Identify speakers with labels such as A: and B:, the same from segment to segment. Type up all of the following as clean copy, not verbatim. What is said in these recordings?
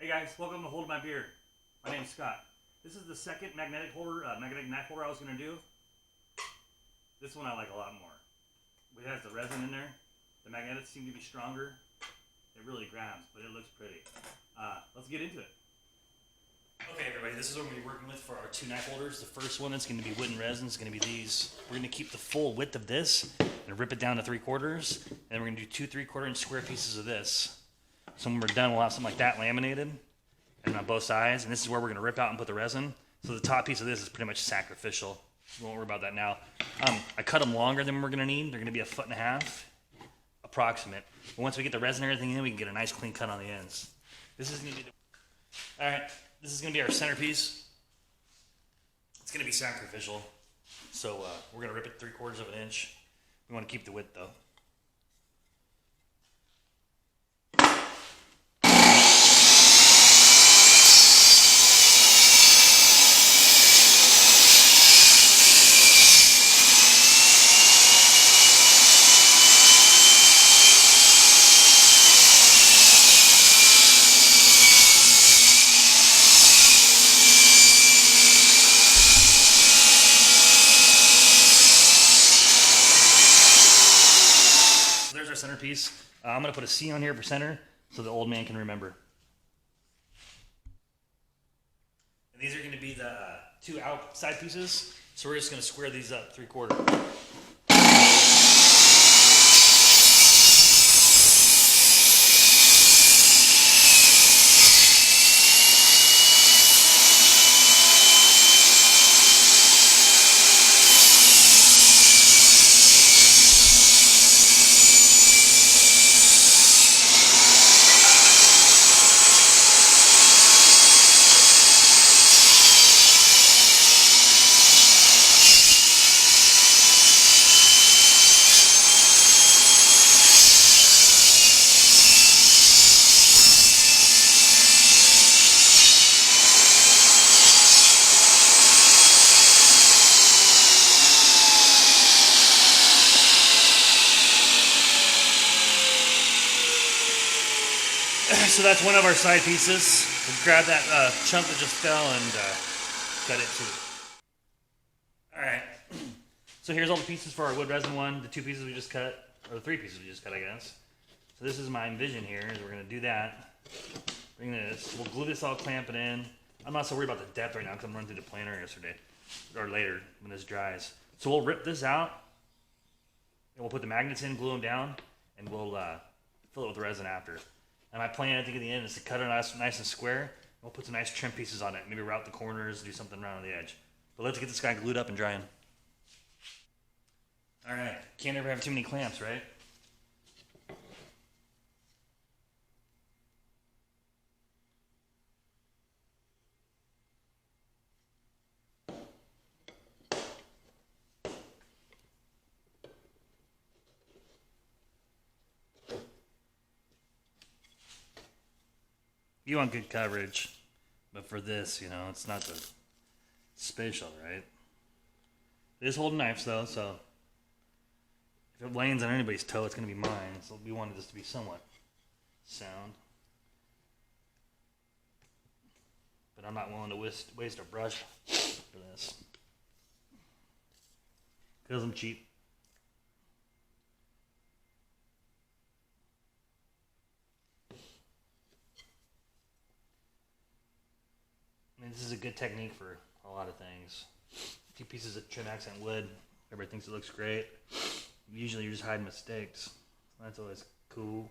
A: Hey guys, welcome to Hold My Beer. My name's Scott. This is the second magnetic knife holder I was going to do. This one I like a lot more. It has the resin in there. The magnets seem to be stronger. It really grabs, but it looks pretty. Let's get into it. Okay everybody, this is what we're going to be working with for our two knife holders. The first one is going to be wooden resin. It's going to be these. We're going to keep the full width of this and rip it down to 3/4. And we're going to do two 3/4 inch square pieces of this. So when we're done, we'll have something like that laminated and on both sides. And this is where we're going to rip out and put the resin. So the top piece of this is pretty much sacrificial. We won't worry about that now. I cut them longer than we're going to need. They're going to be 1.5 feet, approximate. But once we get the resin and everything in, we can get a nice clean cut on the ends. This is going to be all right. This is going to be our centerpiece. It's going to be sacrificial. So we're going to rip it 3/4 of an inch. We want to keep the width though. There's our centerpiece. I'm going to put a C on here for center so the old man can remember. And these are going to be the two outside pieces. So we're just going to square these up 3/4. So that's one of our side pieces. We'll grab that chunk that just fell and cut it too. Alright. So here's all the pieces for our wood resin one, the two pieces we just cut, or the three pieces we just cut, I guess. So this is my envision here, is we're going to do that. Bring this. We'll glue this all, clamp it in. I'm not so worried about the depth right now because I'm running through the planer yesterday, or later when this dries. So we'll rip this out, and we'll put the magnets in, glue them down, and we'll fill it with resin after. And my plan, I think, at the end is to cut it nice and square. And we'll put some nice trim pieces on it. Maybe route the corners, do something around the edge. But let's get this guy glued up and drying. All right. Can't ever have too many clamps, right? You want good coverage, but for this, you know, it's not the spatial, right? It is holding knives though, so if it lands on anybody's toe, it's going to be mine. So we wanted this to be somewhat sound. But I'm not willing to waste a brush for this. Because I'm cheap. This is a good technique for a lot of things. A few pieces of trim accent wood, everybody thinks it looks great. Usually you're just hiding mistakes. That's always cool.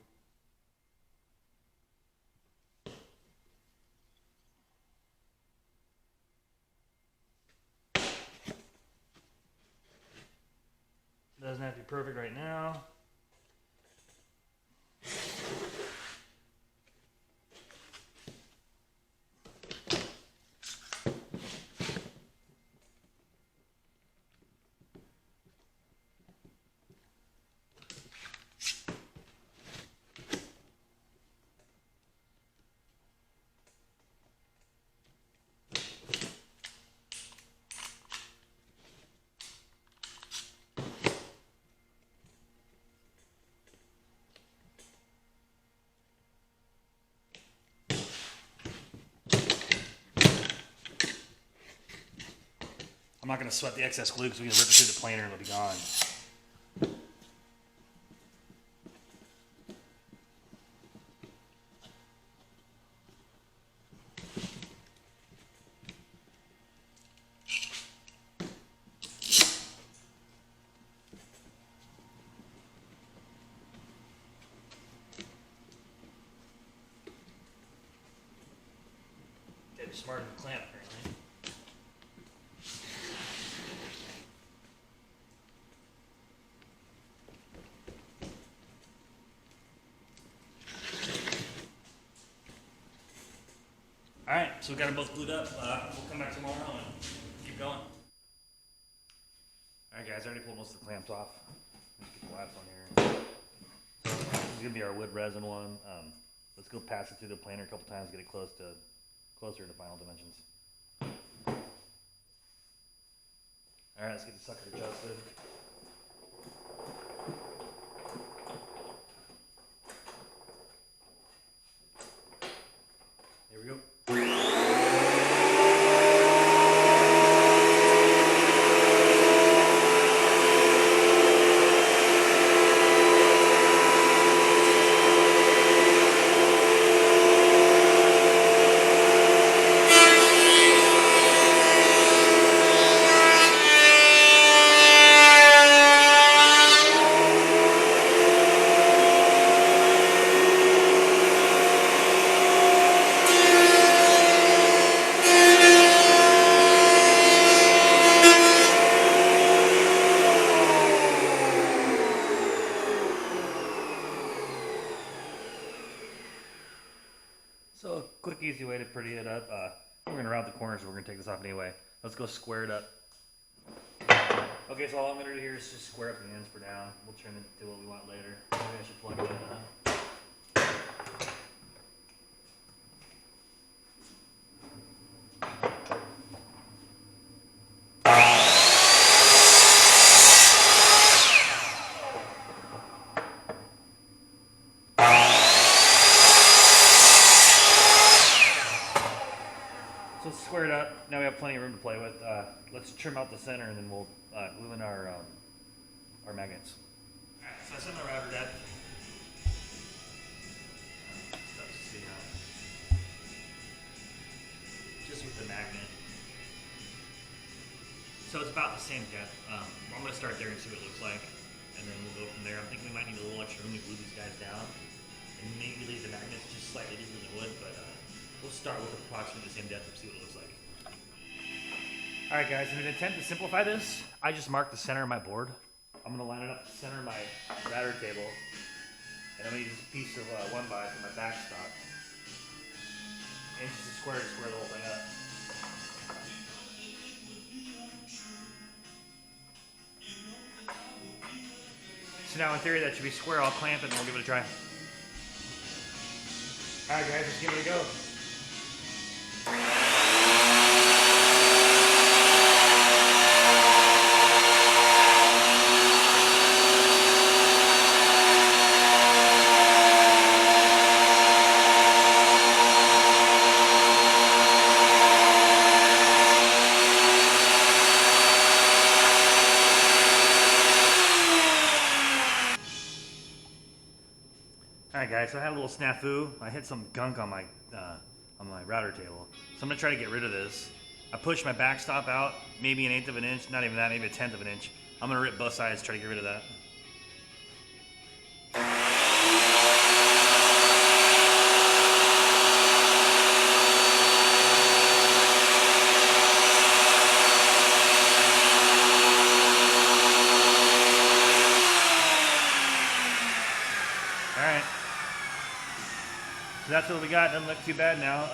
A: Doesn't have to be perfect right now. I'm not going to sweat the excess glue because we can rip it through the planer and it'll be gone. Gotta be smarter than clamp, apparently. Alright, so we got them both glued up. We'll come back tomorrow and keep going. Alright guys, I already pulled most of the clamps off. Let's get the last one here. So this is going to be our wood resin one. Let's go pass it through the planer a couple times, get it closer to final dimensions. Alright, let's get the sucker adjusted. Here we go. So, quick, easy way to pretty it up. We're going to round the corners, so we're going to take this off anyway. Let's go square it up. Okay, so all I'm going to do here is just square up the ends for now. We'll trim it to what we want later. Maybe I should plug it in. So let's square it up. Now we have plenty of room to play with. Let's trim out the center and then we'll glue in our magnets. Alright, so I set my router depth. Stuff to see now. Just with the magnet. So it's about the same depth. I'm going to start there and see what it looks like. And then we'll go from there. I'm thinking we might need a little extra room to glue these guys down. And maybe leave the magnets just slightly deeper than wood, but we'll start with approximately the same depth and see what it looks like. Alright guys, in an attempt to simplify this, I just marked the center of my board. I'm going to line it up to the center of my router table. And I'm going to use this piece of 1x for my backstop. And just a square to square the whole thing up. So now in theory that should be square. I'll clamp it and we'll give it a try. Alright guys, let's give it a go. Alright guys, so I had a little snafu. I hit some gunk on my router table. So I'm going to try to get rid of this. I pushed my backstop out, maybe 1/8 of an inch, not even that, maybe 1/10 of an inch. I'm going to rip both sides, try to get rid of that. Alright. So that's what we got. Doesn't look too bad now.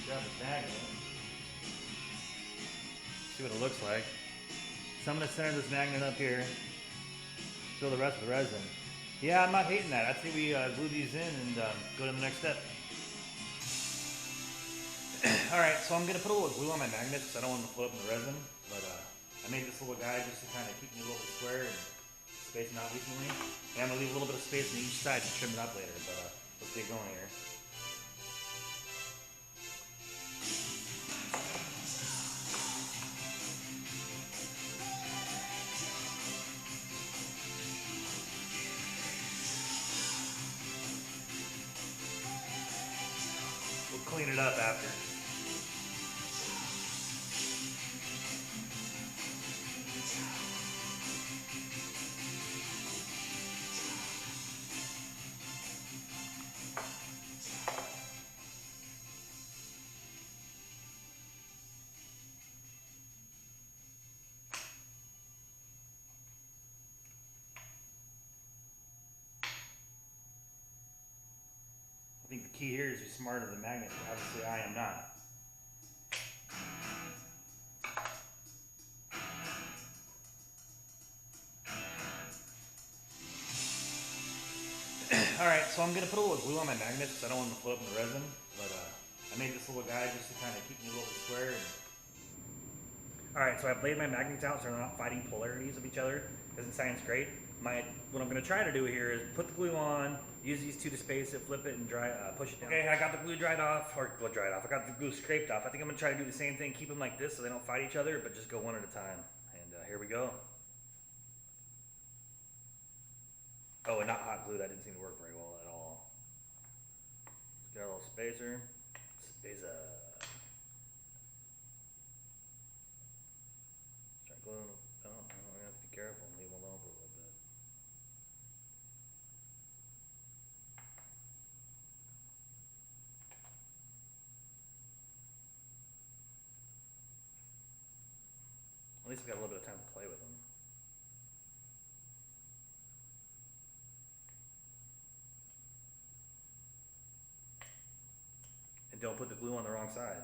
A: Grab the magnet. See what it looks like. So I'm going to center this magnet up here. Fill the rest of the resin. Yeah, I'm not hating that. I think we glue these in and go to the next step. Alright, so I'm going to put a little glue on my magnets because I don't want them to float in the resin. But I made this little guy just to kind of keep me a little bit square and spacing out recently. And I'm going to leave a little bit of space on each side to trim it up later. But let's get going here. clean it up after. I think the key here is be smarter than magnets, but obviously I am not. Alright, so I'm going to put a little glue on my magnets because I don't want them to float in the resin, but I made this little guy just to kind of keep me a little bit square. Alright, so I've laid my magnets out so they're not fighting polarities of each other. Doesn't sound great. What I'm going to try to do here is put the glue on, use these two to space it, flip it, and push it down. Okay, I got the glue dried off, I got the glue scraped off. I think I'm going to try to do the same thing, keep them like this so they don't fight each other, but just go one at a time. And here we go. Oh, and not hot glue, that didn't seem to work very well at all. Let's get our little spacer. Start gluing. Oh, I'm going to have to be careful and leave them alone for a little bit. At least we got a little bit of time to play with them. And don't put the glue on the wrong side,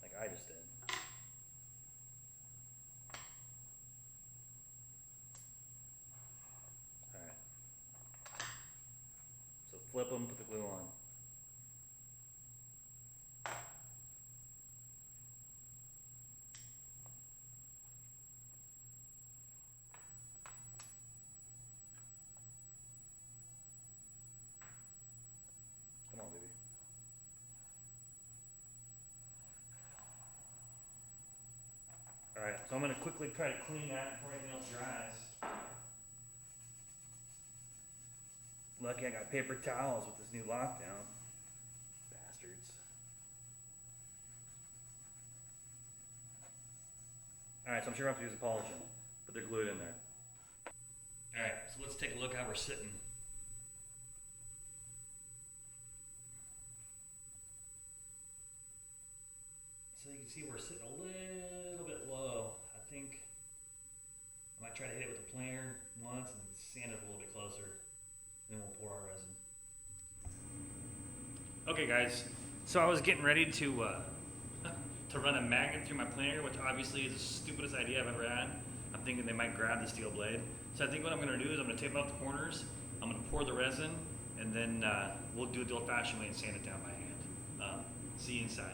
A: like I just did. Alright. So flip them, put the glue on. Come on, baby. Alright, so I'm going to quickly try to clean that before anything else dries. Lucky I got paper towels with this new lockdown. Bastards. Alright, so I'm sure I have to use a polishing, but they're glued in there. Alright, so let's take a look how we're sitting. So you can see we're sitting a little bit low. I think I might try to hit it with a planer once and sand it a little bit closer. Then we'll pour our resin. Okay guys, so I was getting ready to run a magnet through my planer, which obviously is the stupidest idea I've ever had. I'm thinking they might grab the steel blade. So I think what I'm going to do is I'm going to tape off the corners, I'm going to pour the resin, and then we'll do it the old-fashioned way and sand it down by hand. See you inside.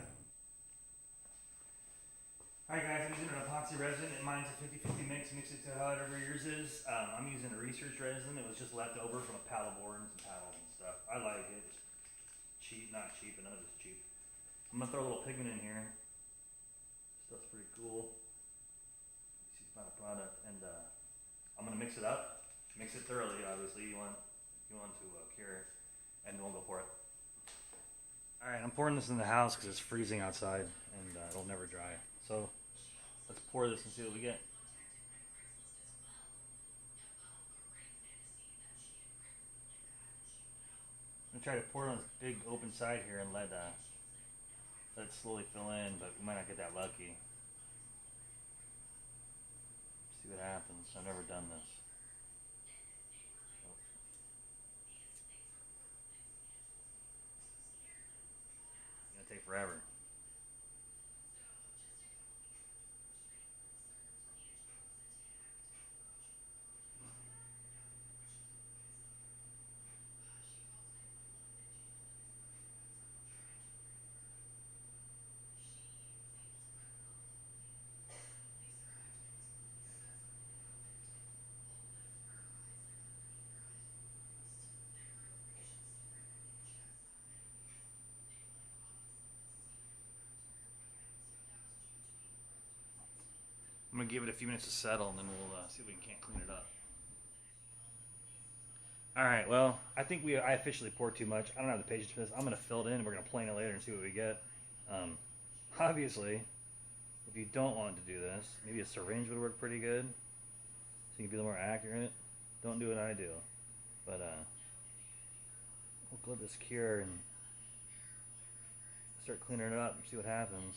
A: Alright guys, I'm using an epoxy resin, and mine's a 50-50 mix it to however yours is. I'm using a research resin. It was just left over from a pallet board and some paddles and stuff. I like it. It's cheap, not cheap, but none of it's cheap. I'm going to throw a little pigment in here. Stuff's pretty cool. You see my product, and I'm going to mix it up. Mix it thoroughly, obviously. You want to cure it, and we'll go pour it. Alright, I'm pouring this in the house because it's freezing outside, and it'll never dry. So let's pour this and see what we get. I'm gonna try to pour it on this big open side here and let it slowly fill in, but we might not get that lucky. See what happens. I've never done this. It's gonna take forever. I'm gonna give it a few minutes to settle, and then we'll see if we can't clean it up. All right, well, I think I officially poured too much. I don't have the patience for this. I'm gonna fill it in, and we're gonna plane it later and see what we get. Obviously, if you don't want to do this, maybe a syringe would work pretty good, so you can be a little more accurate. Don't do what I do, but we'll let this cure and start cleaning it up and see what happens.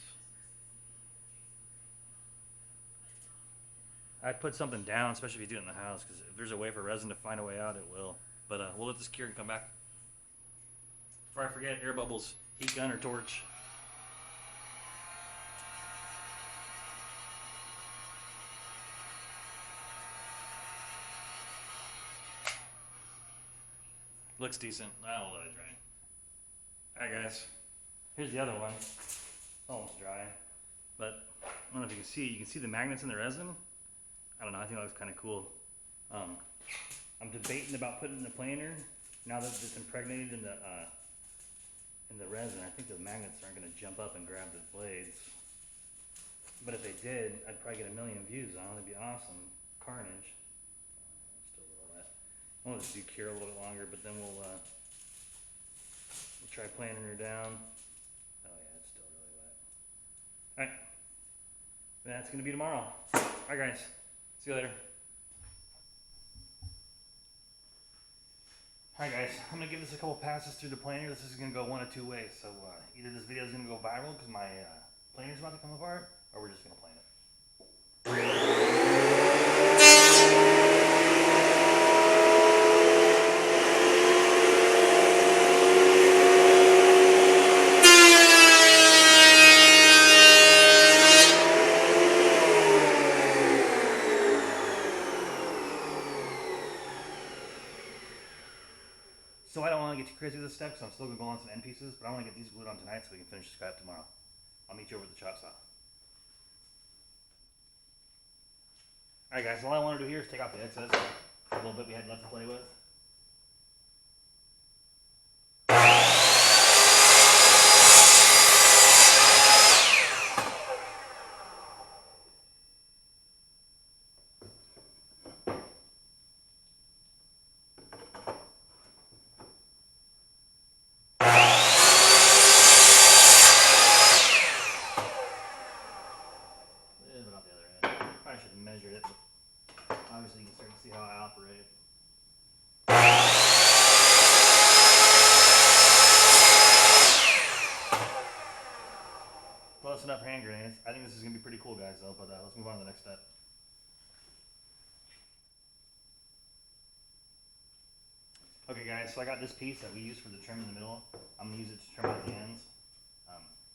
A: I'd put something down, especially if you do it in the house, because if there's a way for resin to find a way out, it will. But we'll let this cure and come back. Before I forget, air bubbles, heat gun or torch. Looks decent. I'll let it dry. Alright guys, here's the other one. It's almost dry. But I don't know if you can see the magnets in the resin. I don't know, I think that looks kind of cool. I'm debating about putting it in the planer. Now that it's impregnated in the resin, I think the magnets aren't going to jump up and grab the blades. But if they did, I'd probably get 1 million views on it. It'd be awesome. Carnage. Still a little wet. I want to do cure a little bit longer, but then we'll try planing her down. Oh yeah, it's still really wet. Alright. That's going to be tomorrow. Alright guys. See you later. Alright guys, I'm going to give this a couple passes through the planer. This is going to go one of two ways. So either this video is going to go viral because my planer is about to come apart, or we're just going to plane it. So I don't want to get too crazy with this step because I'm still going to go on some end pieces, but I want to get these glued on tonight so we can finish the scrap tomorrow. I'll meet you over at the chop saw. Alright guys, all I want to do here is take out the excess, a little bit we had left to play with. Measured it, but obviously you can start to see how I operate. Close enough for hand grenades. I think this is going to be pretty cool, guys, though, but let's move on to the next step. Okay, guys, so I got this piece that we use for the trim in the middle. I'm going to use it to trim out the ends.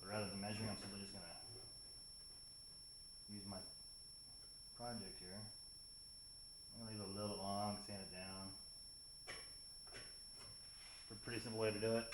A: But rather than measuring, I'm simply just going to use my project here. I'm going to leave it a little bit long, sand it down. Pretty simple way to do it.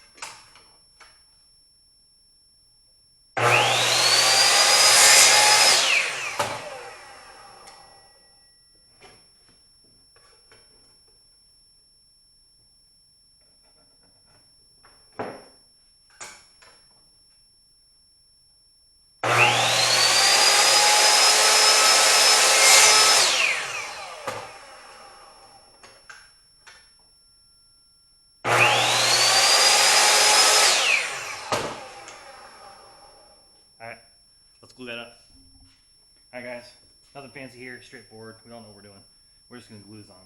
A: Let's glue that up. Alright guys, nothing fancy here, straightforward. We all know what we're doing. We're just going to glue this on.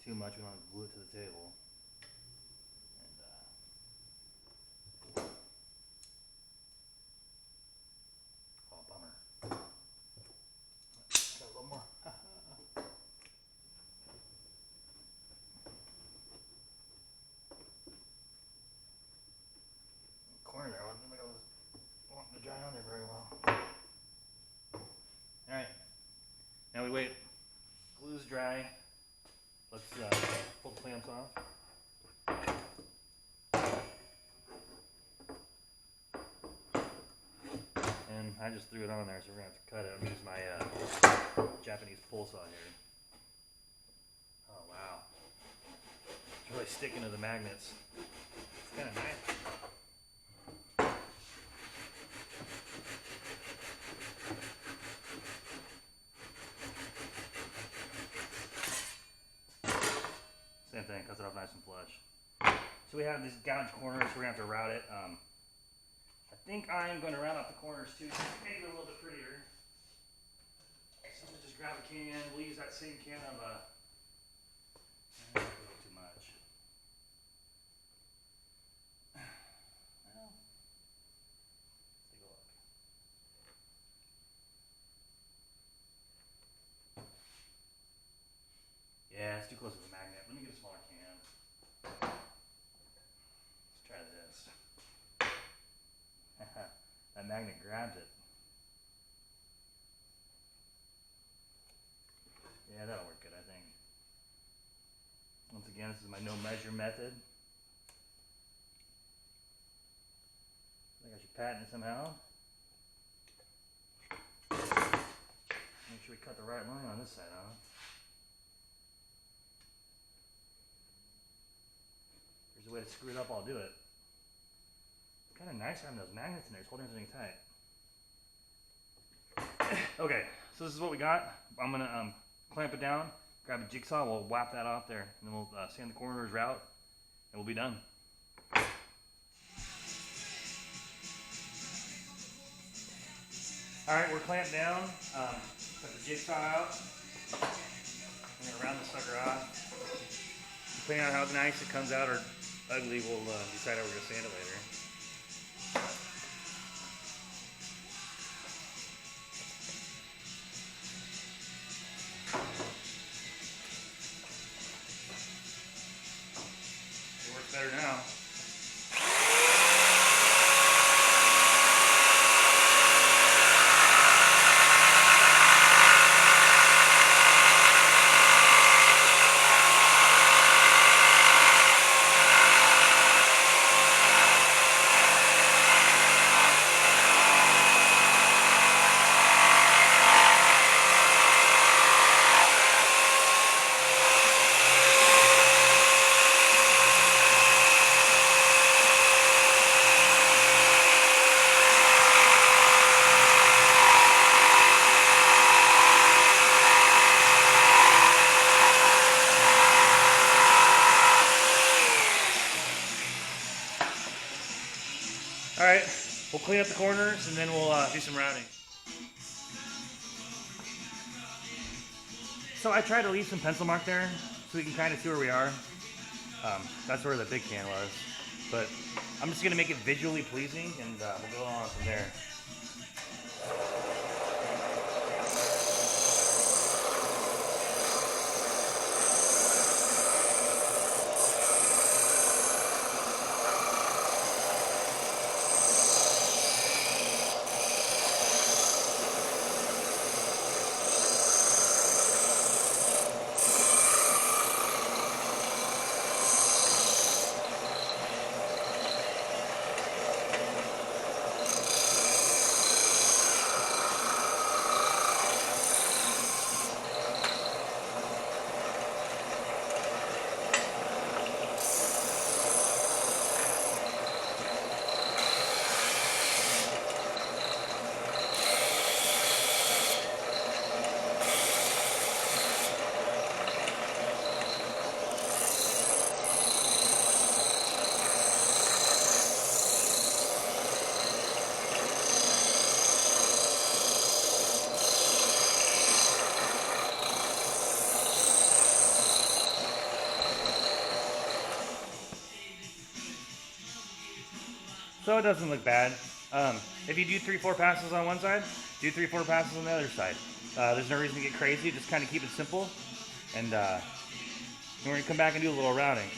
A: Too much, we don't have to glue it to the table. And, oh, bummer. Got a little more. Corner there, I don't think I was wanting to dry on there very well. Alright, now we wait. Glue's dry. Let's pull the clamps off. And I just threw it on there, so we're going to have to cut it. I'm going to use my Japanese pull saw here. Oh wow. It's really sticking to the magnets. It's kind of nice. Same thing, cuts it off nice and flush. So we have these gouge corners, so we're gonna have to route it. I think I'm gonna route out the corners too, just to make it a little bit prettier. So we'll just grab a can. We'll use that same can of a little too much. Well, let's take a look. Yeah, it's too close to the magnet. Let me get a smaller can. Let's try this. That magnet grabs it. Yeah, that'll work good, I think. Once again, this is my no measure method. I think I should patent it somehow. Make sure we cut the right line on this side, huh? If there's a way to screw it up, I'll do it. It's kind of nice having those magnets in there. It's holding everything tight. Okay, so this is what we got. I'm gonna clamp it down, grab a jigsaw, we'll whap that off there, and then we'll sand the corners route, and we'll be done. Alright, we're clamped down. Put the jigsaw out. I'm gonna round the sucker off. Depending on how nice it comes out or ugly, we'll decide how we're gonna sand it later. It works better now. Alright, we'll clean up the corners and then we'll do some routing. So I tried to leave some pencil mark there so we can kind of see where we are. That's where the big can was. But I'm just going to make it visually pleasing and we'll go on from there. So it doesn't look bad. If you do 3-4 passes on one side, do 3-4 passes on the other side. There's no reason to get crazy, just kind of keep it simple. And we're going to come back and do a little routing.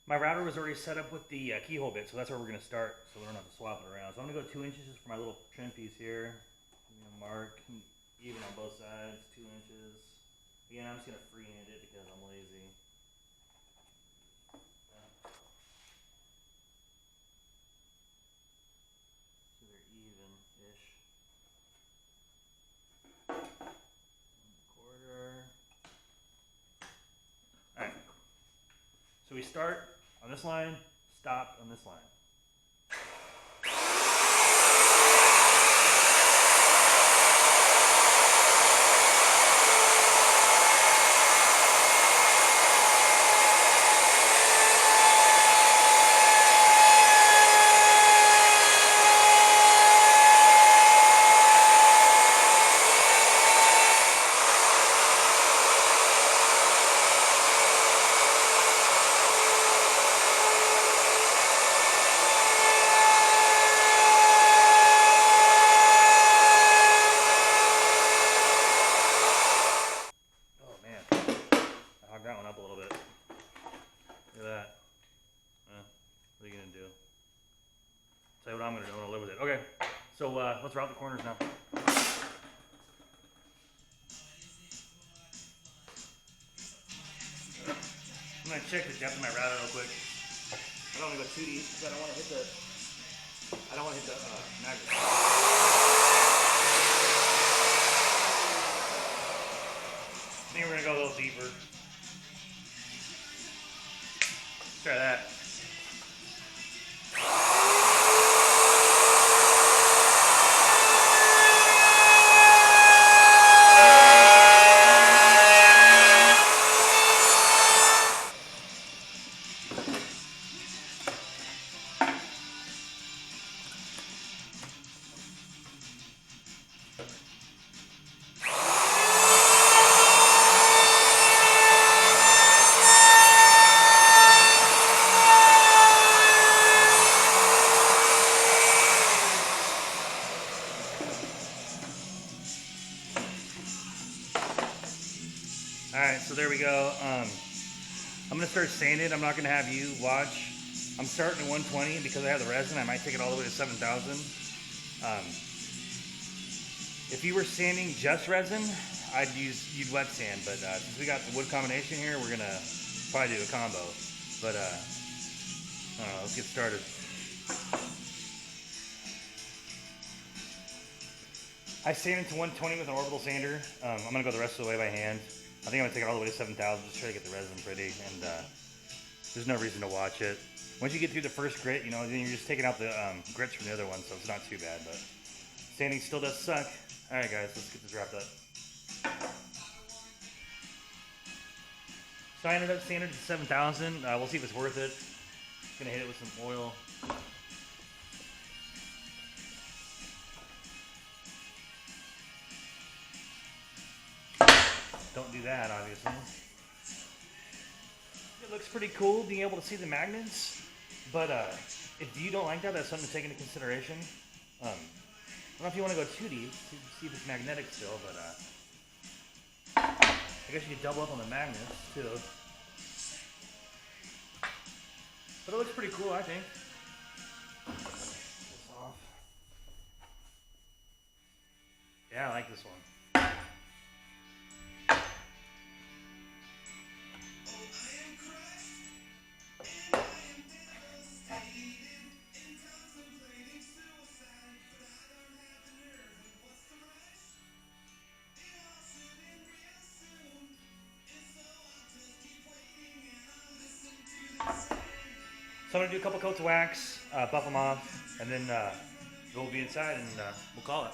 A: My router was already set up with the keyhole bit, so that's where we're going to start, so we don't have to swap it around. So I'm going to go 2 inches just for my little trim piece here. I'm going to mark even on both sides, 2 inches. Again, I'm just going to freehand it because I'm lazy. So they're even-ish. 1/4. Alright. So we start on this line, stop on this line. let's route the corners now. I'm gonna check the depth of my router real quick. I don't want to go too deep because I don't want to hit the magnet. I think we're gonna go a little deeper. Let's try that. Alright, so there we go. I'm going to start sanding. I'm not going to have you watch. I'm starting at 120 because I have the resin. I might take it all the way to 7,000. If you were sanding just resin, you'd wet sand. But since we got the wood combination here, we're going to probably do a combo. But I don't know, let's get started. I sanded to 120 with an orbital sander. I'm going to go the rest of the way by hand. I think I'm going to take it all the way to 7,000 just try to get the resin pretty, and there's no reason to watch it. Once you get through the first grit, you know, then you're just taking out the grits from the other one, so it's not too bad, but sanding still does suck. Alright guys, let's get this wrapped up. So I ended up sanding to 7,000. We'll see if it's worth it. Gonna hit it with some oil. Don't do that, obviously. It looks pretty cool being able to see the magnets, but if you don't like that, that's something to take into consideration. I don't know if you want to go too deep to see if it's magnetic still, but I guess you could double up on the magnets too. But it looks pretty cool, I think. This off. Yeah, I like this one. So I'm going to do a couple coats of wax, buff them off, and then we'll be inside and we'll call it.